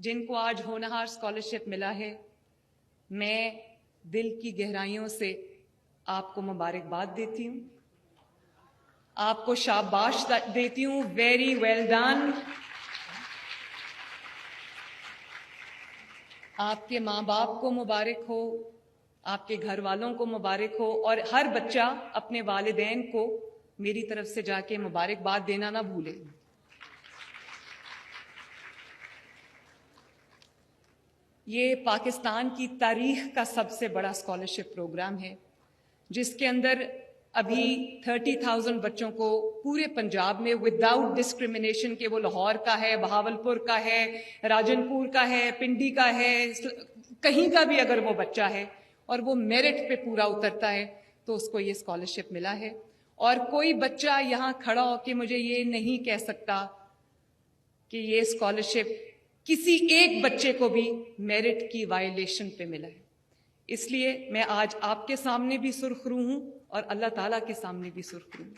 جن کو آج ہونہار اسکالرشپ ملا ہے، میں دل کی گہرائیوں سے آپ کو مبارکباد دیتی ہوں، آپ کو شاباش دیتی ہوں، ویری ویل ڈن۔ آپ کے ماں باپ کو مبارک ہو، آپ کے گھر والوں کو مبارک ہو، اور ہر بچہ اپنے والدین کو میری طرف سے جا کے مبارکباد دینا نہ بھولے۔ یہ پاکستان کی تاریخ کا سب سے بڑا اسکالرشپ پروگرام ہے، جس کے اندر ابھی 30,000 بچوں کو پورے پنجاب میں وداؤٹ ڈسکریمنیشن کہ وہ لاہور کا ہے، بہاولپور کا ہے، راجن پور کا ہے، پنڈی کا ہے، کہیں کا بھی اگر وہ بچہ ہے اور وہ میرٹ پہ پورا اترتا ہے تو اس کو یہ اسکالرشپ ملا ہے۔ اور کوئی بچہ یہاں کھڑا ہو کے مجھے یہ نہیں کہہ سکتا کہ یہ اسکالرشپ کسی ایک بچے کو بھی میرٹ کی وائلیشن پہ ملا ہے۔ اس لیے میں آج آپ کے سامنے بھی سرخرو ہوں اور اللہ تعالیٰ کے سامنے بھی سرخرو ہوں۔